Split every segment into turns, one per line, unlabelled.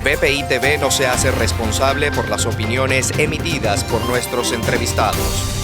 BPI TV no se hace responsable por las opiniones emitidas por nuestros entrevistados.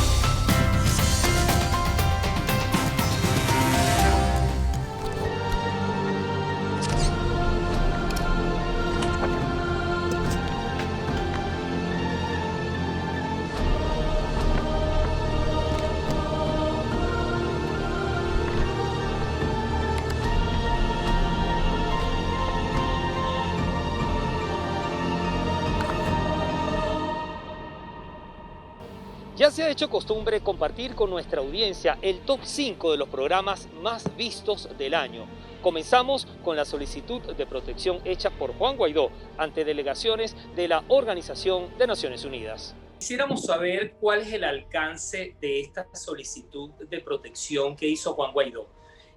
Ya se ha hecho costumbre compartir con nuestra audiencia el top 5 de los programas más vistos del año. Comenzamos con la solicitud de protección hecha por Juan Guaidó ante delegaciones de la Organización de Naciones Unidas. Quisiéramos saber cuál es el alcance de esta solicitud de protección que hizo Juan Guaidó.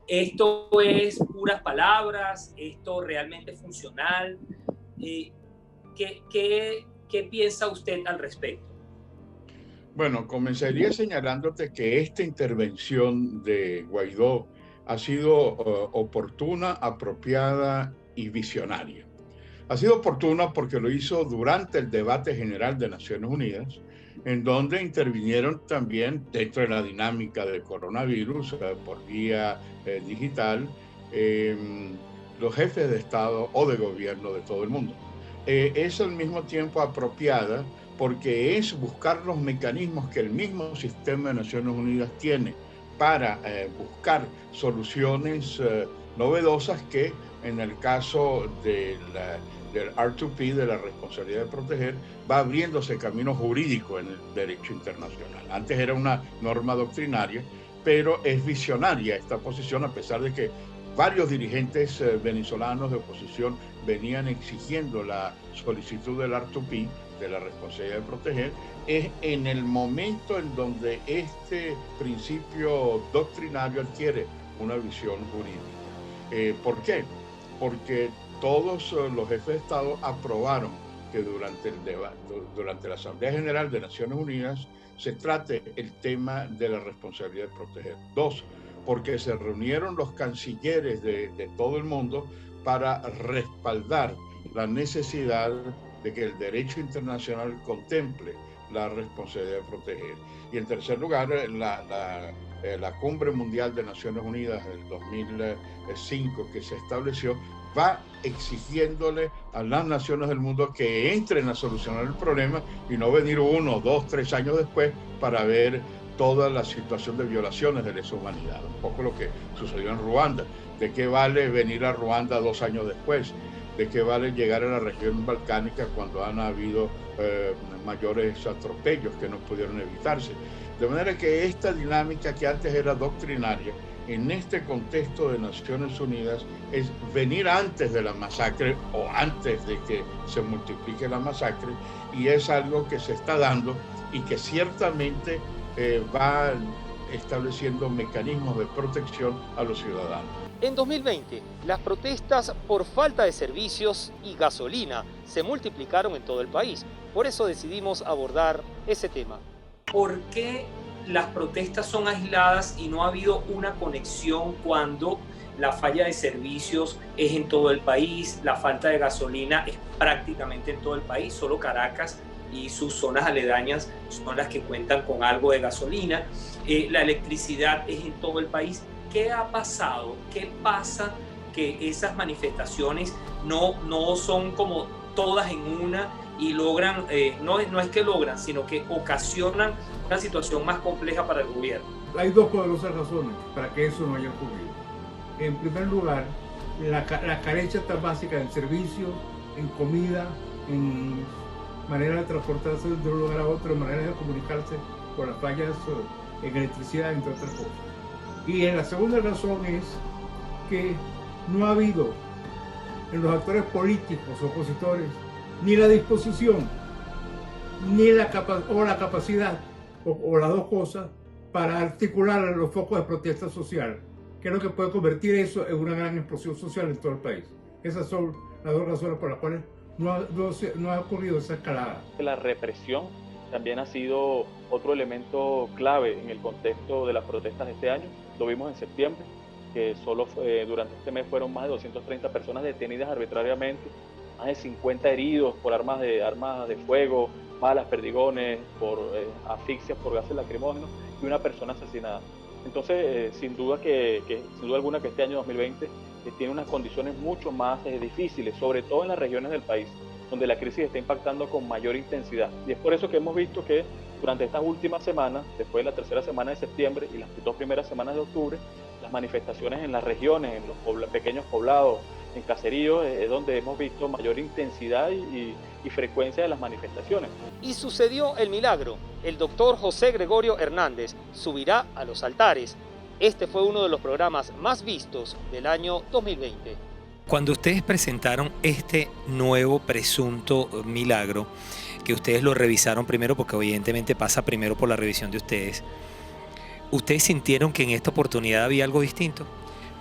¿Esto es puras palabras? ¿Esto realmente es funcional? ¿Qué piensa usted al respecto?
Bueno, comenzaría señalándote que esta intervención de Guaidó ha sido oportuna, apropiada y visionaria. Ha sido oportuna porque lo hizo durante el debate general de Naciones Unidas, en donde intervinieron también dentro de la dinámica del coronavirus por vía digital los jefes de Estado o de gobierno de todo el mundo. Es al mismo tiempo apropiada porque es buscar los mecanismos que el mismo sistema de Naciones Unidas tiene para buscar soluciones novedosas que en el caso del R2P, de la responsabilidad de proteger, va abriéndose camino jurídico en el derecho internacional. Antes era una norma doctrinaria, pero es visionaria esta posición, a pesar de que varios dirigentes venezolanos de oposición venían exigiendo la solicitud del R2P, de la responsabilidad de proteger. Es en el momento en donde este principio doctrinario adquiere una visión jurídica. ¿Por qué? Porque todos los jefes de Estado aprobaron que durante la Asamblea General de Naciones Unidas se trate el tema de la responsabilidad de proteger. Dos, porque se reunieron los cancilleres de todo el mundo para respaldar la necesidad de que el derecho internacional contemple la responsabilidad de proteger. Y en tercer lugar, la Cumbre Mundial de Naciones Unidas del 2005 que se estableció va exigiéndole a las naciones del mundo que entren a solucionar el problema y no venir 1, 2, 3 años después para ver toda la situación de violaciones de lesa humanidad. Un poco lo que sucedió en Ruanda. ¿De qué vale venir a Ruanda 2 años después? ¿De qué vale llegar a la región balcánica cuando han habido mayores atropellos que no pudieron evitarse? De manera que esta dinámica que antes era doctrinaria, en este contexto de Naciones Unidas, es venir antes de la masacre o antes de que se multiplique la masacre, y es algo que se está dando y que ciertamente va estableciendo mecanismos de protección a los ciudadanos.
En 2020, las protestas por falta de servicios y gasolina se multiplicaron en todo el país. Por eso decidimos abordar ese tema. ¿Por qué las protestas son aisladas y no ha habido una conexión cuando la falla de servicios es en todo el país, la falta de gasolina es prácticamente en todo el país? Solo Caracas y sus zonas aledañas son las que cuentan con algo de gasolina. La electricidad es en todo el país. ¿Qué ha pasado? ¿Qué pasa que esas manifestaciones no son como todas en una y logran, no es que logran, sino que ocasionan una situación más compleja para el gobierno?
Hay dos poderosas razones para que eso no haya ocurrido. En primer lugar, la carencia tan básica en servicios, en comida, en manera de transportarse de un lugar a otro, en manera de comunicarse, por las fallas en electricidad, entre otras cosas. Y la segunda razón es que no ha habido en los actores políticos opositores ni la disposición, ni la capacidad, o las dos cosas, para articular los focos de protesta social, que es lo que puede convertir eso en una gran explosión social en todo el país. Esas son las dos razones por las cuales no ha ocurrido esa escalada.
La represión también ha sido otro elemento clave en el contexto de las protestas de este año. Lo vimos en septiembre, que solo durante este mes fueron más de 230 personas detenidas arbitrariamente, más de 50 heridos por armas de fuego, balas, perdigones, por asfixias por gases lacrimógenos y una persona asesinada. Entonces, sin duda alguna que este año 2020 tiene unas condiciones mucho más difíciles, sobre todo en las regiones del país, donde la crisis está impactando con mayor intensidad. Y es por eso que hemos visto que durante estas últimas semanas, después de la tercera semana de septiembre y las 2 primeras semanas de octubre, las manifestaciones en las regiones, en los pequeños poblados, en caseríos, es donde hemos visto mayor intensidad y frecuencia de las manifestaciones.
Y sucedió el milagro. El doctor José Gregorio Hernández subirá a los altares. Este fue uno de los programas más vistos del año 2020.
Cuando ustedes presentaron este nuevo presunto milagro, que ustedes lo revisaron primero, porque evidentemente pasa primero por la revisión de ustedes, ¿ustedes sintieron que en esta oportunidad había algo distinto?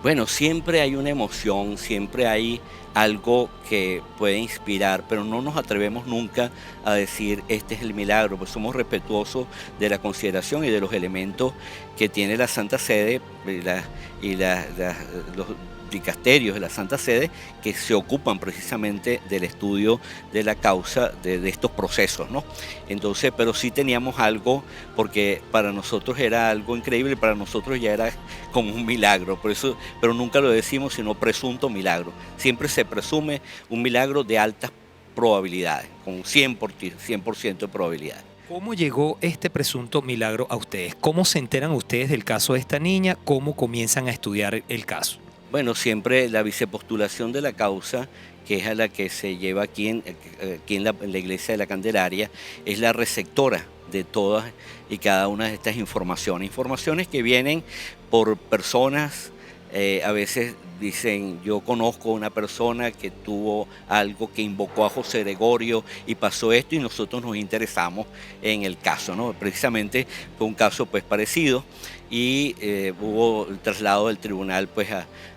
Bueno, siempre hay una emoción, siempre hay algo que puede inspirar, pero no nos atrevemos nunca a decir este es el milagro, pues somos respetuosos de la consideración y de los elementos que tiene la Santa Sede y los dicasterios de la Santa Sede, que se ocupan precisamente del estudio de la causa de estos procesos, ¿no? Entonces, pero sí teníamos algo, porque para nosotros era algo increíble, para nosotros ya era como un milagro, por eso, pero nunca lo decimos, sino presunto milagro. Siempre se presume un milagro de altas probabilidades, con 100% de probabilidades.
¿Cómo llegó este presunto milagro a ustedes? ¿Cómo se enteran ustedes del caso de esta niña? ¿Cómo comienzan a estudiar el caso?
Bueno, siempre la vicepostulación de la causa, que es a la que se lleva aquí en la Iglesia de la Candelaria, es la receptora de todas y cada una de estas informaciones. Informaciones que vienen por personas, a veces dicen, yo conozco una persona que tuvo algo que invocó a José Gregorio y pasó esto y nosotros nos interesamos en el caso, ¿no? Precisamente fue un caso pues parecido y hubo el traslado del tribunal pues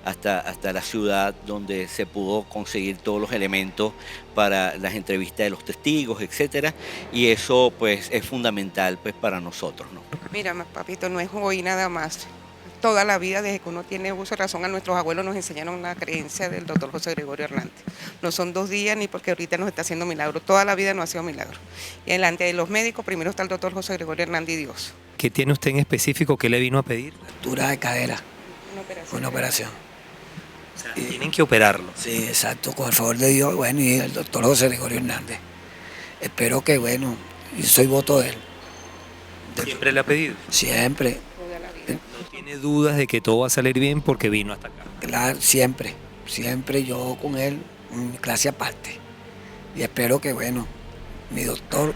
hasta la ciudad, donde se pudo conseguir todos los elementos para las entrevistas de los testigos, etcétera, y eso pues es fundamental pues para nosotros, ¿no?
Mira, papito, no es hoy nada más. Toda la vida, desde que uno tiene uso de razón, a nuestros abuelos nos enseñaron la creencia del doctor José Gregorio Hernández. No son 2 días ni porque ahorita nos está haciendo milagro. Toda la vida no ha sido milagro. Y delante de los médicos, primero está el doctor José Gregorio Hernández y Dios.
¿Qué tiene usted en específico? ¿Qué le vino a pedir?
Ruptura de cadera.
Una
operación.
O sea, tienen que operarlo.
Sí, exacto, con el favor de Dios, bueno, y el doctor José Gregorio Hernández. Espero que, bueno, yo soy voto de él.
¿Siempre le ha pedido?
Siempre.
¿No tiene dudas de que todo va a salir bien porque vino hasta acá?
Claro, siempre yo con él, en clase aparte. Y espero que, bueno, mi doctor,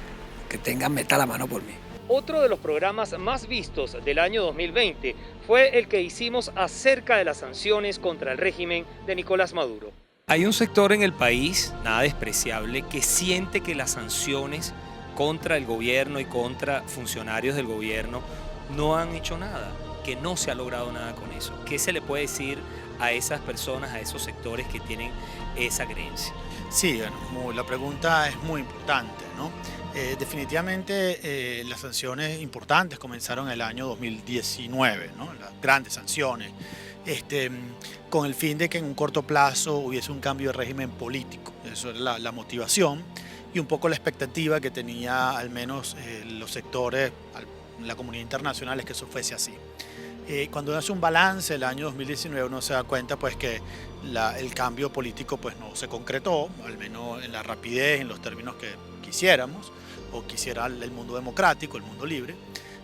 que meta la mano por mí.
Otro de los programas más vistos del año 2020 fue el que hicimos acerca de las sanciones contra el régimen de Nicolás Maduro.
Hay un sector en el país, nada despreciable, que siente que las sanciones contra el gobierno y contra funcionarios del gobierno no han hecho nada, que no se ha logrado nada con eso. ¿Qué se le puede decir a esas personas, a esos sectores que tienen esa creencia?
Sí, bueno, la pregunta es muy importante, ¿no? Definitivamente las sanciones importantes comenzaron en el año 2019, ¿no? Las grandes sanciones, con el fin de que en un corto plazo hubiese un cambio de régimen político. Eso era la motivación y un poco la expectativa que tenía al menos los sectores, la comunidad internacional, es que eso fuese así. Cuando uno hace un balance el año 2019, uno se da cuenta pues que el cambio político pues no se concretó, al menos en la rapidez, en los términos que quisiéramos, o quisiera el mundo democrático, el mundo libre,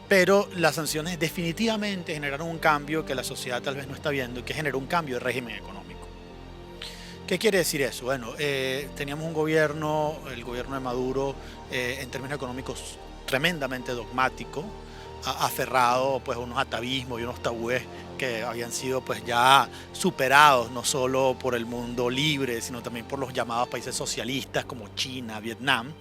pero las sanciones definitivamente generaron un cambio que la sociedad tal vez no está viendo, y que generó un cambio de régimen económico. ¿Qué quiere decir eso? Bueno, teníamos un gobierno, el gobierno de Maduro, en términos económicos tremendamente dogmático, aferrado pues a unos atavismos y unos tabúes que habían sido pues ya superados no solo por el mundo libre, sino también por los llamados países socialistas como China, Vietnam,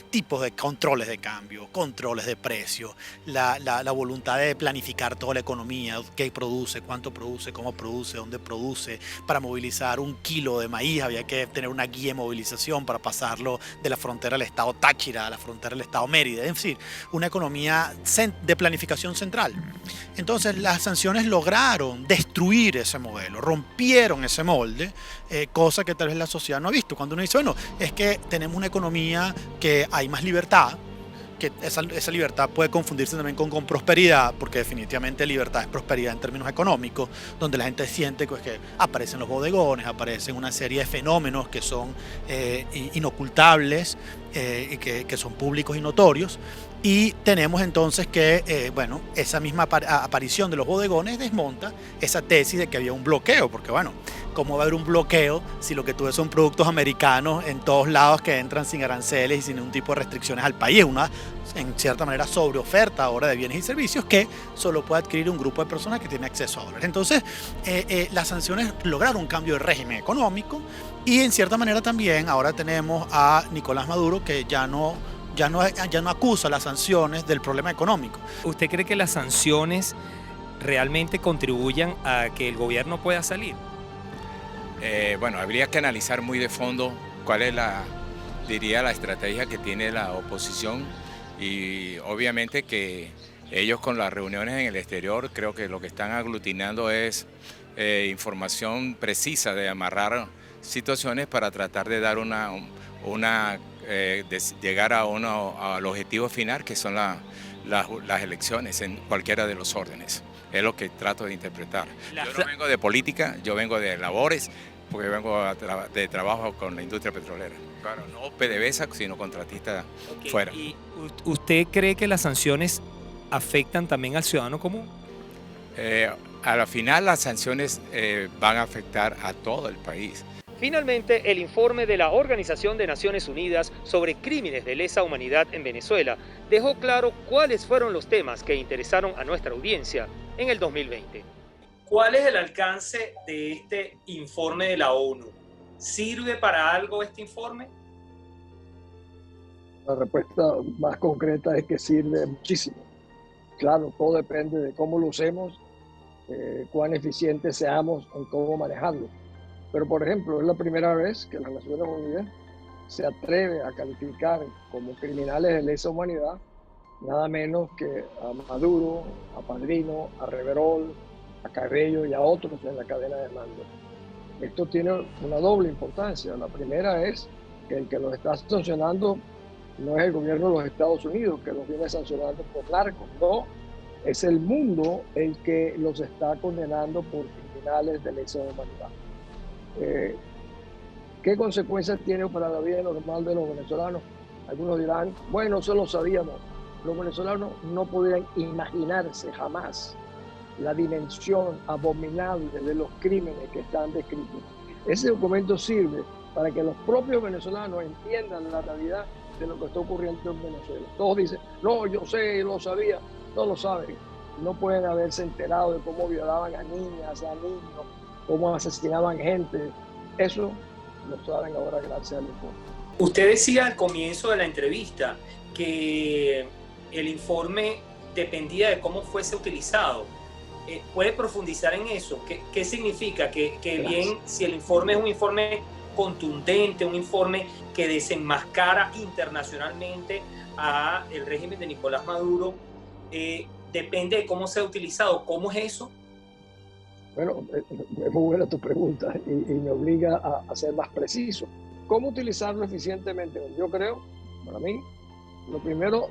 tipos de controles de cambio, controles de precios, la voluntad de planificar toda la economía, qué produce, cuánto produce, cómo produce, dónde produce. Para movilizar 1 kilo de maíz había que tener una guía de movilización para pasarlo de la frontera del estado Táchira a la frontera del estado Mérida, es decir, una economía de planificación central. Entonces las sanciones lograron lograron destruir ese modelo, rompieron ese molde, cosa que tal vez la sociedad no ha visto. Cuando uno dice, bueno, es que tenemos una economía que hay más libertad, que esa libertad puede confundirse también con prosperidad, porque definitivamente libertad es prosperidad en términos económicos, donde la gente siente pues, que aparecen los bodegones, aparecen una serie de fenómenos que son inocultables y que son públicos y notorios. Y tenemos entonces que, bueno, esa misma aparición de los bodegones desmonta esa tesis de que había un bloqueo, porque bueno, ¿cómo va a haber un bloqueo si lo que tú ves son productos americanos en todos lados que entran sin aranceles y sin ningún tipo de restricciones al país? Una, en cierta manera, sobreoferta ahora de bienes y servicios que solo puede adquirir un grupo de personas que tiene acceso a dólares. Entonces, las sanciones lograron un cambio de régimen económico y en cierta manera también ahora tenemos a Nicolás Maduro que ya no acusa las sanciones del problema económico.
¿Usted cree que las sanciones realmente contribuyan a que el gobierno pueda salir?
Bueno, habría que analizar muy de fondo cuál es la estrategia que tiene la oposición y obviamente que ellos con las reuniones en el exterior creo que lo que están aglutinando es información precisa de amarrar situaciones para tratar de dar de llegar al objetivo final que son las elecciones en cualquiera de los órdenes. Es lo que trato de interpretar. Yo no vengo de política, yo vengo de labores, porque vengo de trabajo con la industria petrolera. Claro, no PDVSA, sino contratista fuera.
¿Y usted cree que las sanciones afectan también al ciudadano común?
A la final las sanciones van a afectar a todo el país.
Finalmente, el informe de la Organización de Naciones Unidas sobre crímenes de lesa humanidad en Venezuela dejó claro cuáles fueron los temas que interesaron a nuestra audiencia en el 2020. ¿Cuál es el alcance de este informe de la ONU? ¿Sirve para algo este informe?
La respuesta más concreta es que sirve muchísimo. Claro, todo depende de cómo lo usemos, cuán eficientes seamos en cómo manejarlo. Pero, por ejemplo, es la primera vez que las Naciones Unidas se atreve a calificar como criminales de lesa humanidad nada menos que a Maduro, a Padrino, a Reverol, a Cabello y a otros en la cadena de mando. Esto tiene una doble importancia. La primera es que el que los está sancionando no es el gobierno de los Estados Unidos, que los viene sancionando por narcos, no, es el mundo el que los está condenando por criminales de lesa humanidad. ¿Qué consecuencias tiene para la vida normal de los venezolanos? Algunos dirán, bueno, eso lo sabíamos. Los venezolanos no podrían imaginarse jamás la dimensión abominable de los crímenes que están descritos. Ese documento sirve para que los propios venezolanos entiendan la realidad de lo que está ocurriendo en Venezuela. Todos dicen, no, yo sé, lo sabía. No lo saben. No pueden haberse enterado de cómo violaban a niñas, a niños, cómo asesinaban gente. Eso lo saben ahora gracias al informe.
Usted decía al comienzo de la entrevista que el informe dependía de cómo fuese utilizado. ¿Puede profundizar en eso? ¿Qué significa? Que bien, si el informe es un informe contundente, un informe que desenmascara internacionalmente a el régimen de Nicolás Maduro, depende de cómo sea utilizado. ¿Cómo es eso?
Bueno, es muy buena tu pregunta y me obliga a ser más preciso. ¿Cómo utilizarlo eficientemente? Yo creo, para mí, lo primero,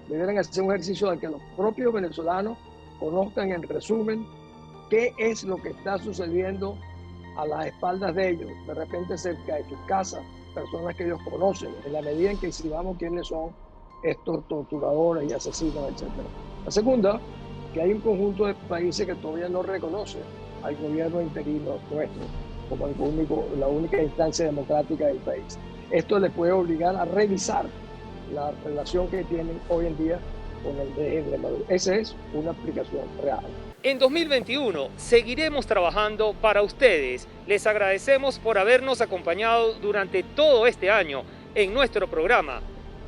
deberían hacer un ejercicio de que los propios venezolanos conozcan en resumen qué es lo que está sucediendo a las espaldas de ellos, de repente cerca de sus casas, personas que ellos conocen, en la medida en que sepamos quiénes son estos torturadores y asesinos, etc. La segunda, que hay un conjunto de países que todavía no reconocen al gobierno interino nuestro como la única instancia democrática del país. Esto les puede obligar a revisar la relación que tienen hoy en día con el régimen de Maduro. Esa es una aplicación real.
En 2021 seguiremos trabajando para ustedes. Les agradecemos por habernos acompañado durante todo este año en nuestro programa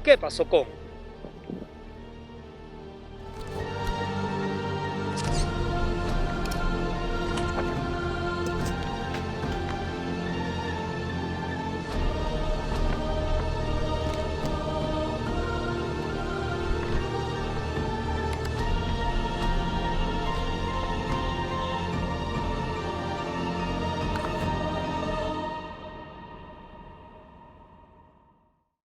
¿Qué pasó con?